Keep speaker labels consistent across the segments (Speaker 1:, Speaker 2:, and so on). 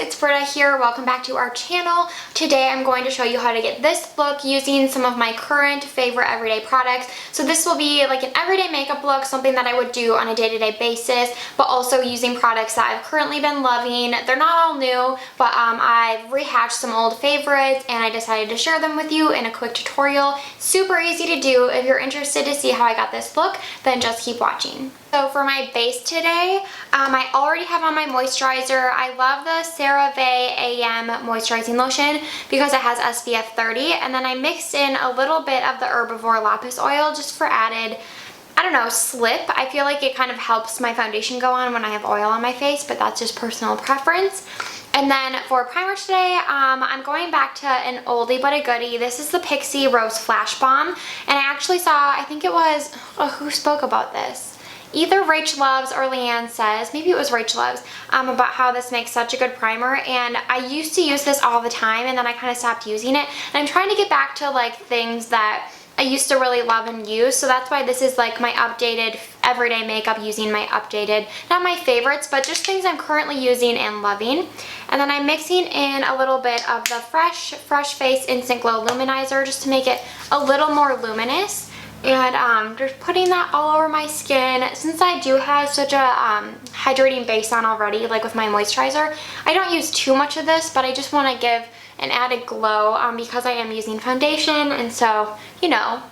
Speaker 1: it's Britta here. Welcome back to our channel. Today I'm going to show you how to get this look using some of my current favorite everyday products. So this will be like an everyday makeup look, something that I would do on a day-to-day basis, but also using products that I've currently been loving. They're not all new, but I've rehashed some old favorites and I decided to share them with you in a quick tutorial. Super easy to do. If you're interested to see how I got this look, then just keep watching. So for my base today, I already have on my moisturizer. I love the CeraVe AM Moisturizing Lotion because it has SPF 30, and then I mixed in a little bit of the Herbivore Lapis Oil just for added, I don't know, slip. I feel like it kind of helps my foundation go on when I have oil on my face, but that's just personal preference. And then for primer today, I'm going back to an oldie but a goodie. This is the Pixie Rose Flash Bomb, and I actually saw, I think it was, who spoke about this? Either Rach Loves or Leanne Says, maybe it was Rach Loves, about how this makes such a good primer. And I used to use this all the time, and then I kind of stopped using it. And I'm trying to get back to like things that I used to really love and use. So that's why this is like my updated everyday makeup using my updated, not my favorites, but just things I'm currently using and loving. And then I'm mixing in a little bit of the Fresh Face Instant Glow Luminizer just to make it a little more luminous. And just putting that all over my skin. Since I do have such a hydrating base on already, like with my moisturizer, I don't use too much of this, but I just want to give an added glow because I am using foundation. And so, you know,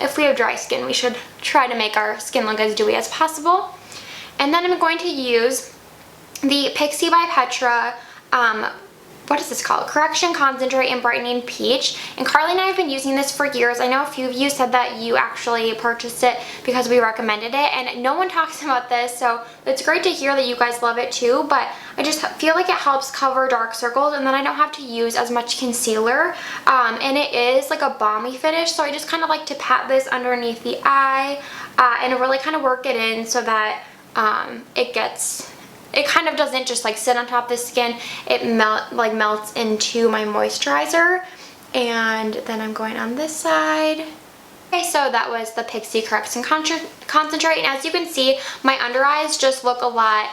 Speaker 1: if we have dry skin, we should try to make our skin look as dewy as possible. And then I'm going to use the Pixie by Petra, what is this called? Correction Concentrate and Brightening Peach. And Carly and I have been using this for years. I know a few of you said that you actually purchased it because we recommended it, and no one talks about this, so it's great to hear that you guys love it too. But I just feel like it helps cover dark circles, and then I don't have to use as much concealer. And it is like a balmy finish, so I just kind of like to pat this underneath the eye and really kind of work it in so that it kind of doesn't just like sit on top of the skin. It melts into my moisturizer. And then I'm going on this side. Okay, so that was the Pixie Correction Concentrate. And as you can see, my under eyes just look a lot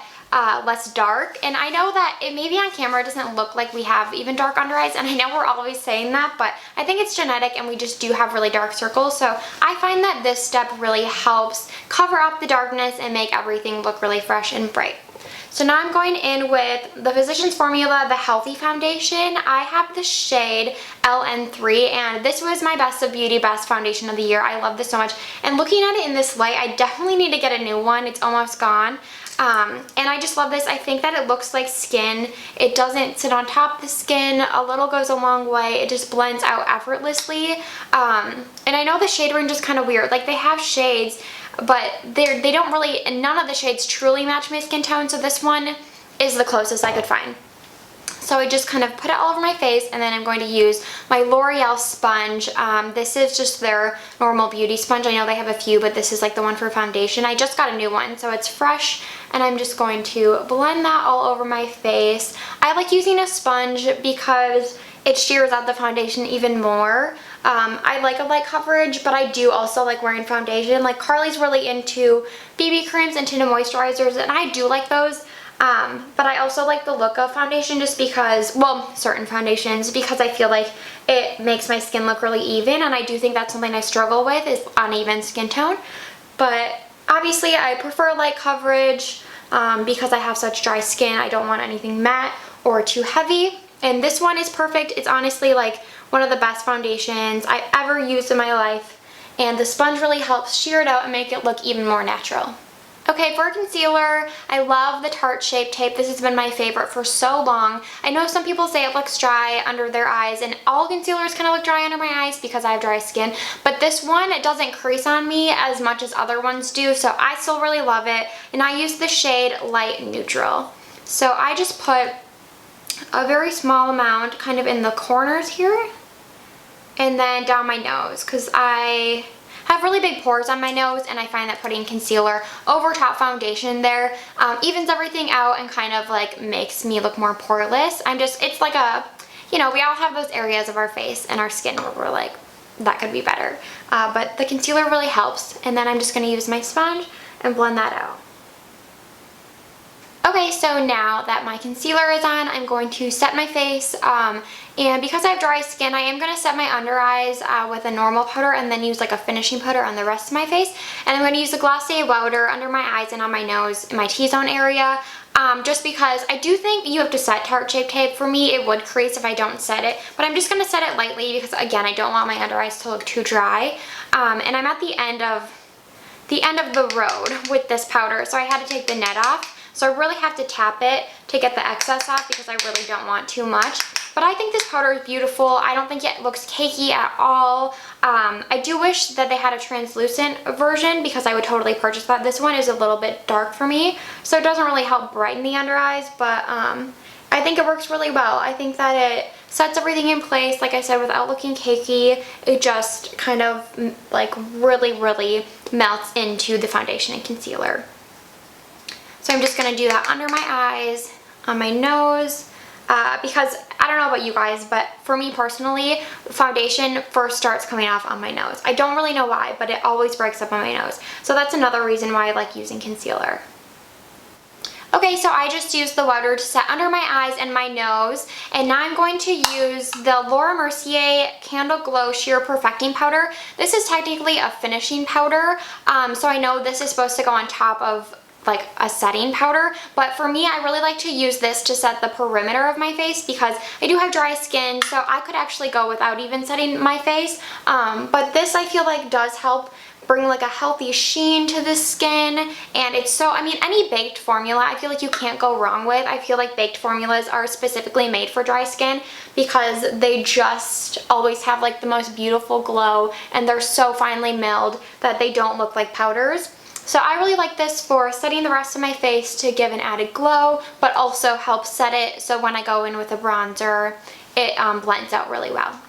Speaker 1: less dark. And I know that it maybe on camera it doesn't look like we have even dark under eyes. And I know we're always saying that, but I think it's genetic and we just do have really dark circles. So I find that this step really helps cover up the darkness and make everything look really fresh and bright. So now I'm going in with the Physicians Formula, the Healthy Foundation. I have the shade LN3, and this was my Best of Beauty Best Foundation of the Year. I love this so much. And looking at it in this light, I definitely need to get a new one. It's almost gone. And I just love this. I think that it looks like skin. It doesn't sit on top of the skin. A little goes a long way. It just blends out effortlessly. And I know the shade range is kind of weird. Like, they have shades, but they don't really, and none of the shades truly match my skin tone, so this one is the closest I could find. So I just kind of put it all over my face, and then I'm going to use my L'Oreal sponge. This is just their normal beauty sponge. I know they have a few, but this is like the one for foundation. I just got a new one, so it's fresh, and I'm just going to blend that all over my face. I like using a sponge because it shears out the foundation even more. I like a light coverage, but I do also like wearing foundation. Like, Carly's really into BB creams and tinted moisturizers, and I do like those. But I also like the look of foundation just because, well, certain foundations, because I feel like it makes my skin look really even, and I do think that's something I struggle with, is uneven skin tone. But obviously I prefer light coverage because I have such dry skin. I don't want anything matte or too heavy. And this one is perfect. It's honestly like one of the best foundations I've ever used in my life. And the sponge really helps shear it out and make it look even more natural. Okay, for concealer, I love the Tarte Shape Tape. This has been my favorite for so long. I know some people say it looks dry under their eyes, and all concealers kind of look dry under my eyes because I have dry skin. But this one, it doesn't crease on me as much as other ones do, so I still really love it. And I use the shade Light Neutral. So I just put a very small amount kind of in the corners here, and then down my nose, because I have really big pores on my nose, and I find that putting concealer over top foundation there evens everything out and kind of like makes me look more poreless. It's like a, you know, we all have those areas of our face and our skin where we're like, that could be better. But the concealer really helps. And then I'm just going to use my sponge and blend that out. Okay, so now that my concealer is on, I'm going to set my face, and because I have dry skin, I am going to set my under eyes with a normal powder and then use like a finishing powder on the rest of my face. And I'm going to use the Glossier powder under my eyes and on my nose in my T-zone area, just because I do think you have to set Tarte Shape Tape. For me, it would crease if I don't set it, but I'm just going to set it lightly because, again, I don't want my under eyes to look too dry. And I'm at the end of the road with this powder, so I had to take the net off. So I really have to tap it to get the excess off because I really don't want too much. But I think this powder is beautiful. I don't think it looks cakey at all. I do wish that they had a translucent version because I would totally purchase that. This one is a little bit dark for me, so it doesn't really help brighten the under eyes, but I think it works really well. I think that it sets everything in place, like I said, without looking cakey. It just kind of like really melts into the foundation and concealer. So I'm just going to do that under my eyes, on my nose, because I don't know about you guys, but for me personally, foundation first starts coming off on my nose. I don't really know why, but it always breaks up on my nose. So that's another reason why I like using concealer. Okay, so I just used the powder to set under my eyes and my nose, and now I'm going to use the Laura Mercier Candle Glow Sheer Perfecting Powder. This is technically a finishing powder, so I know this is supposed to go on top of like a setting powder, but for me, I really like to use this to set the perimeter of my face because I do have dry skin, so I could actually go without even setting my face, but this I feel like does help bring like a healthy sheen to the skin. And it's so, I mean, any baked formula I feel like you can't go wrong with. I feel like baked formulas are specifically made for dry skin because they just always have like the most beautiful glow, and they're so finely milled that they don't look like powders. So I really like this for setting the rest of my face to give an added glow, but also help set it so when I go in with a bronzer, it blends out really well.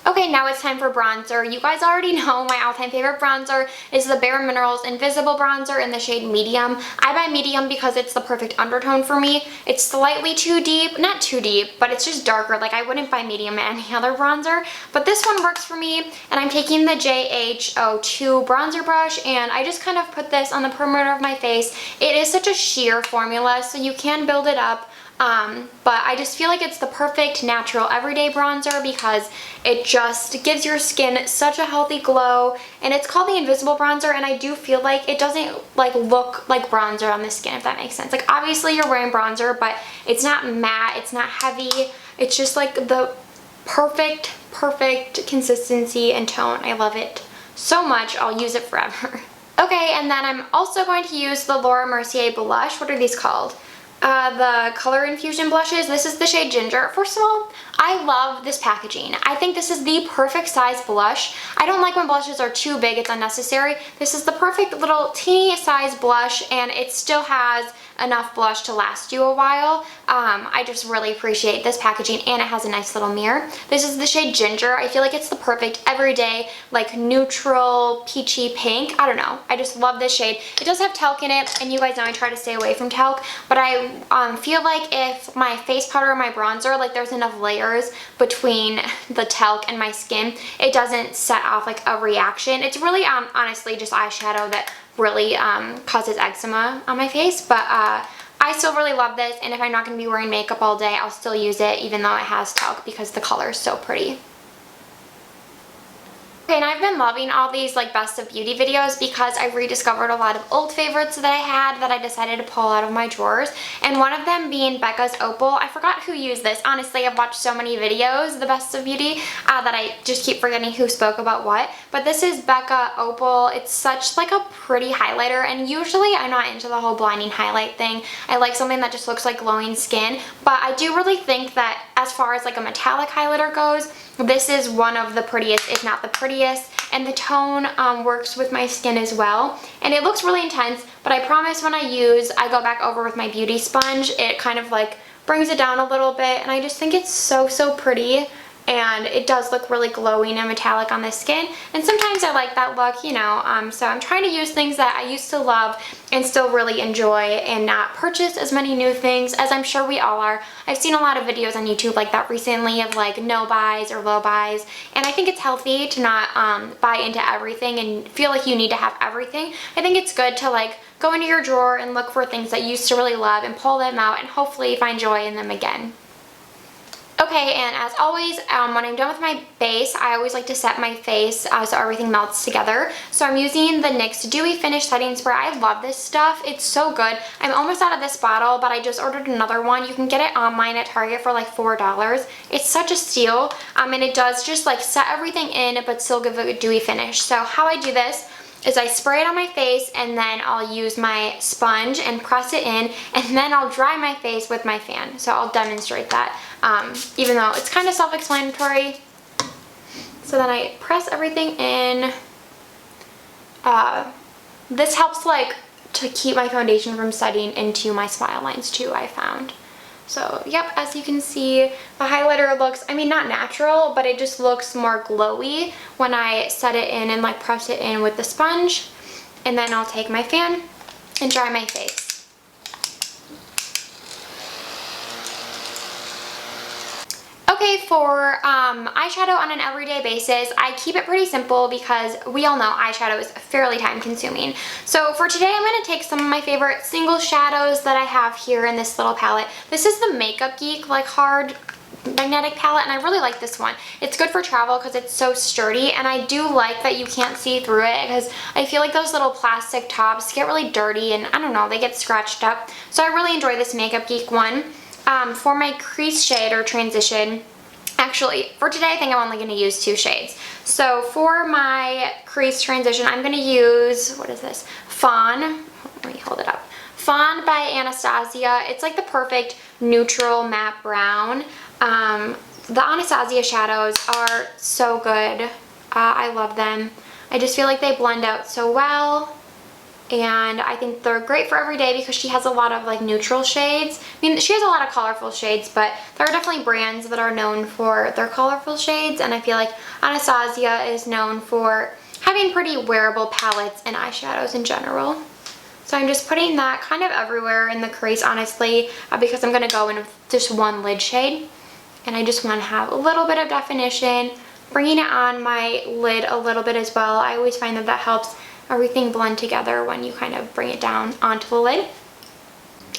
Speaker 1: Okay, now it's time for bronzer. You guys already know my all-time favorite bronzer is the Bare Minerals Invisible Bronzer in the shade Medium. I buy Medium because it's the perfect undertone for me. It's slightly too deep, not too deep, but it's just darker. Like I wouldn't buy Medium in any other bronzer, but this one works for me. And I'm taking the JH02 bronzer brush, and I just kind of put this on the perimeter of my face. It is such a sheer formula, so you can build it up. But I just feel like it's the perfect natural everyday bronzer because it just gives your skin such a healthy glow, and it's called the Invisible Bronzer, and I do feel like it doesn't like look like bronzer on the skin, if that makes sense. Like obviously you're wearing bronzer, but it's not matte, it's not heavy, it's just like the perfect consistency and tone. I love it so much, I'll use it forever. Okay, and then I'm also going to use the Laura Mercier blush. What are these called? The Color Infusion blushes. This is the shade Ginger. First of all, I love this packaging. I think this is the perfect size blush. I don't like when blushes are too big, it's unnecessary. This is the perfect little teeny size blush, and it still has enough blush to last you a while. I just really appreciate this packaging, and it has a nice little mirror. This is the shade Ginger. I feel like it's the perfect everyday, like neutral, peachy pink. I don't know. I just love this shade. It does have talc in it, and you guys know I try to stay away from talc, but I feel like if my face powder and my bronzer, like there's enough layers between the talc and my skin, it doesn't set off like a reaction. It's really honestly just eyeshadow that really causes eczema on my face, but I still really love this, and if I'm not going to be wearing makeup all day, I'll still use it even though it has talc because the color is so pretty. Okay, and I've been loving all these like best of beauty videos because I've rediscovered a lot of old favorites that I had that I decided to pull out of my drawers, and one of them being Becca's Opal. I forgot who used this. Honestly, I've watched so many videos, the best of beauty, that I just keep forgetting who spoke about what, but this is Becca Opal. It's such like a pretty highlighter, and usually I'm not into the whole blinding highlight thing. I like something that just looks like glowing skin, but I do really think that as far as like a metallic highlighter goes, this is one of the prettiest, if not the prettiest, and the tone works with my skin as well. And it looks really intense, but I promise when I go back over with my beauty sponge, it kind of like brings it down a little bit, and I just think it's so pretty. and it does look really glowy and metallic on the skin, and sometimes I like that look, you know, so I'm trying to use things that I used to love and still really enjoy and not purchase as many new things, as I'm sure we all are. I've seen a lot of videos on YouTube like that recently of like no buys or low buys, and I think it's healthy to not buy into everything and feel like you need to have everything. I think it's good to like go into your drawer and look for things that you used to really love and pull them out and hopefully find joy in them again. Okay, and as always, when I'm done with my base, I always like to set my face so everything melts together. So I'm using the NYX Dewy Finish Setting Spray. I love this stuff. It's so good. I'm almost out of this bottle, but I just ordered another one. You can get it online at Target for like $4. It's such a steal, and it does just like set everything in, but still give it a dewy finish. So how I do this is I spray it on my face, and then I'll use my sponge and press it in, and then I'll dry my face with my fan. So I'll demonstrate that, even though it's kind of self-explanatory. So then I press everything in. This helps like to keep my foundation from setting into my smile lines too, I found. So yep, as you can see, the highlighter looks, I mean, not natural, but it just looks more glowy when I set it in and like press it in with the sponge. And then I'll take my fan and dry my face. Okay, for eyeshadow on an everyday basis, I keep it pretty simple because we all know eyeshadow is fairly time consuming. So for today, I'm going to take some of my favorite single shadows that I have here in this little palette. This is the Makeup Geek like hard magnetic palette, and I really like this one. It's good for travel because it's so sturdy, and I do like that you can't see through it because I feel like those little plastic tops get really dirty and I don't know, they get scratched up. So I really enjoy this Makeup Geek one. For my crease shade or transition, actually for today I think I'm only going to use 2 shades. So for my crease transition I'm going to use, what is this? Fawn. Let me hold it up. Fawn by Anastasia. It's like the perfect neutral matte brown. The Anastasia shadows are so good. I love them. I just feel like they blend out so well. And I think they're great for every day because she has a lot of like neutral shades. I mean, she has a lot of colorful shades, but there are definitely brands that are known for their colorful shades, and I feel like Anastasia is known for having pretty wearable palettes and eyeshadows in general. So I'm just putting that kind of everywhere in the crease, honestly, because I'm going to go in with just one lid shade. And I just want to have a little bit of definition, bringing it on my lid a little bit as well. I always find that that helps everything blend together when you kind of bring it down onto the lid.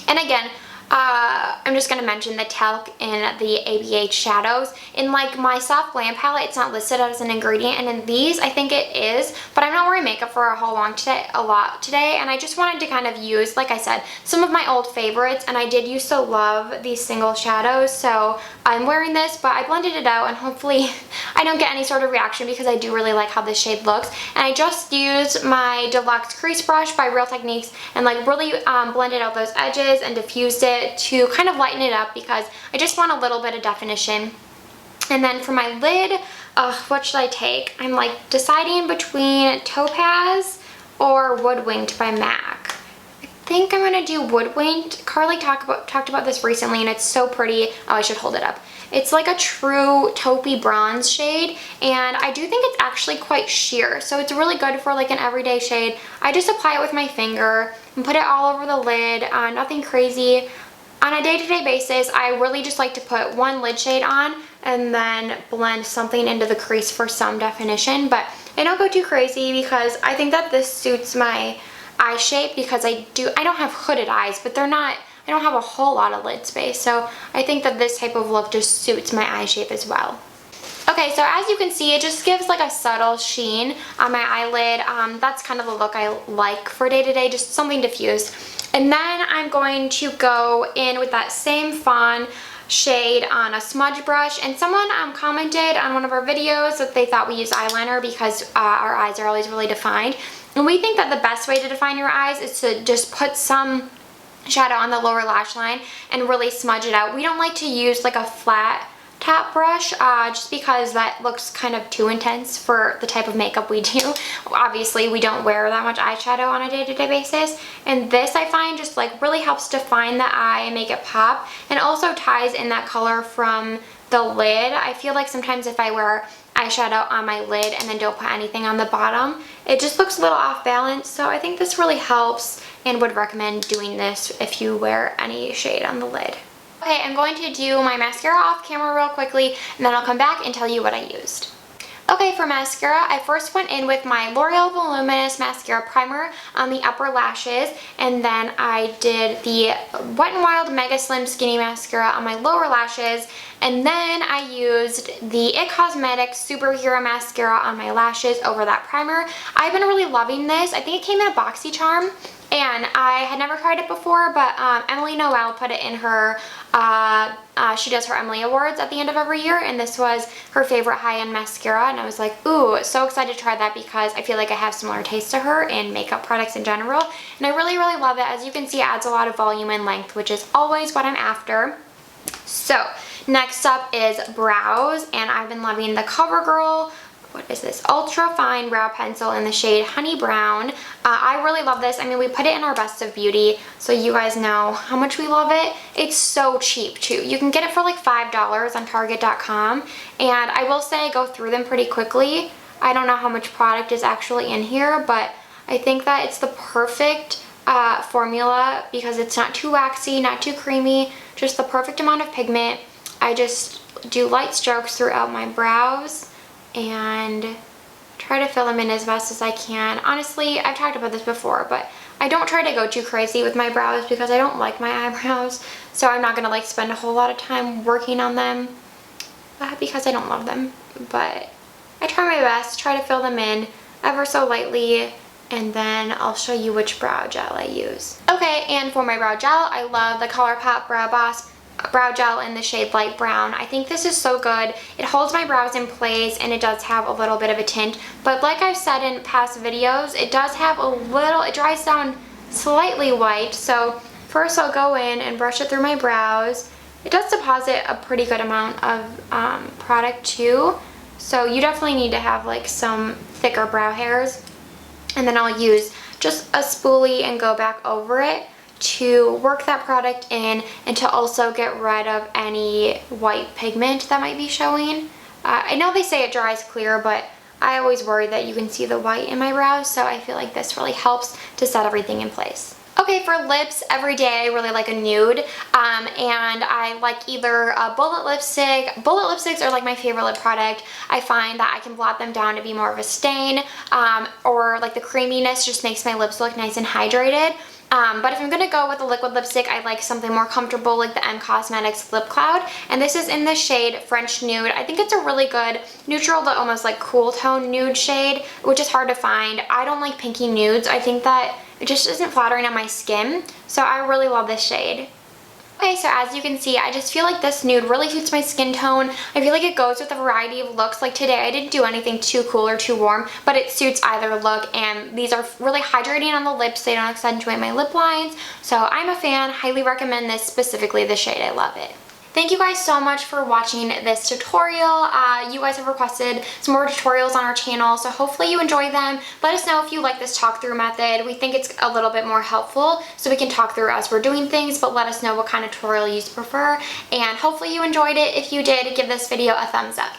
Speaker 1: And again, I'm just going to mention the talc in the ABH shadows. In like my soft glam palette, it's not listed as an ingredient, and in these I think it is, but I'm not wearing makeup for a lot today, and I just wanted to kind of use, like I said, some of my old favorites, and I did used to love these single shadows, so I'm wearing this, but I blended it out, and hopefully I don't get any sort of reaction because I do really like how this shade looks. And I just used my Deluxe Crease Brush by Real Techniques and like really blended out those edges and diffused it to kind of lighten it up because I just want a little bit of definition. And then for my lid, what should I take? I'm like deciding between Topaz or Woodwinked by MAC. I think I'm gonna do Woodwinked. Carly talked about this recently, and it's so pretty. Oh, I should hold it up. It's like a true taupey bronze shade, and I do think it's actually quite sheer, so it's really good for like an everyday shade. I just apply it with my finger and put it all over the lid, nothing crazy. On a day-to-day basis, I really just like to put one lid shade on and then blend something into the crease for some definition, but I don't go too crazy because I think that this suits my eye shape because I don't have hooded eyes, but I don't have a whole lot of lid space, so I think that this type of look just suits my eye shape as well. Okay, so as you can see, it just gives like a subtle sheen on my eyelid. That's kind of the look I like for day-to-day, just something diffused. And then I'm going to go in with that same Fawn shade on a smudge brush, and someone commented on one of our videos that they thought we use eyeliner because our eyes are always really defined. And we think that the best way to define your eyes is to just put some shadow on the lower lash line and really smudge it out. We don't like to use like a flat top brush, just because that looks kind of too intense for the type of makeup we do. Obviously, we don't wear that much eyeshadow on a day-to-day basis, and this I find just like really helps define the eye and make it pop, and also ties in that color from the lid. I feel like sometimes if I wear eyeshadow on my lid and then don't put anything on the bottom, it just looks a little off balance. So I think this really helps and would recommend doing this if you wear any shade on the lid. Okay, I'm going to do my mascara off camera real quickly, and then I'll come back and tell you what I used. Okay, for mascara, I first went in with my L'Oreal Voluminous Mascara Primer on the upper lashes, and then I did the Wet n Wild Mega Slim Skinny Mascara on my lower lashes, and then I used the IT Cosmetics Superhero Mascara on my lashes over that primer. I've been really loving this. I think it came in a BoxyCharm, and I had never tried it before, but Emily Noel put it in her, she does her Emily Awards at the end of every year, and this was her favorite high-end mascara, and I was like, ooh, so excited to try that because I feel like I have similar taste to her in makeup products in general, and I really, really love it. As you can see, it adds a lot of volume and length, which is always what I'm after. So, next up is brows, and I've been loving the CoverGirl, what is this, Ultra Fine Brow Pencil in the shade Honey Brown. I really love this. I mean, we put it in our Best of Beauty, so you guys know how much we love it. It's so cheap too. You can get it for like $5 on Target.com, and I will say I go through them pretty quickly. I don't know how much product is actually in here, but I think that it's the perfect formula because it's not too waxy, not too creamy, just the perfect amount of pigment. I just do light strokes throughout my brows and try to fill them in as best as I can. Honestly, I've talked about this before, but I don't try to go too crazy with my brows because I don't like my eyebrows, so I'm not gonna like spend a whole lot of time working on them because I don't love them. But I try my best, try to fill them in ever so lightly, and then I'll show you which brow gel I use. Okay, and for my brow gel, I love the ColourPop Brow Boss brow gel in the shade Light Brown. I think this is so good. It holds my brows in place, and it does have a little bit of a tint, but like I've said in past videos, it does have a little, it dries down slightly white. So first I'll go in and brush it through my brows. It does deposit a pretty good amount of product too, so you definitely need to have like some thicker brow hairs. And then I'll use just a spoolie and go back over it to work that product in and to also get rid of any white pigment that might be showing. I know they say it dries clear, but I always worry that you can see the white in my brows, so I feel like this really helps to set everything in place. Okay, for lips, every day I really like a nude, and I like either a bullet lipstick. Bullet lipsticks are like my favorite lip product. I find that I can blot them down to be more of a stain, or like the creaminess just makes my lips look nice and hydrated. But if I'm going to go with a liquid lipstick, I like something more comfortable like the M Cosmetics Lip Cloud, and this is in the shade French Nude. I think it's a really good neutral to almost like cool tone nude shade, which is hard to find. I don't like pinky nudes. I think that it just isn't flattering on my skin, so I really love this shade. Okay, so as you can see, I just feel like this nude really suits my skin tone. I feel like it goes with a variety of looks. Like today, I didn't do anything too cool or too warm, but it suits either look, and these are really hydrating on the lips. They don't accentuate my lip lines, so I'm a fan. Highly recommend this, specifically the shade. I love it. Thank you guys so much for watching this tutorial. You guys have requested some more tutorials on our channel, so hopefully you enjoy them. Let us know if you like this talk through method. We think it's a little bit more helpful, so we can talk through as we're doing things, but let us know what kind of tutorial you prefer, and hopefully you enjoyed it. If you did, give this video a thumbs up.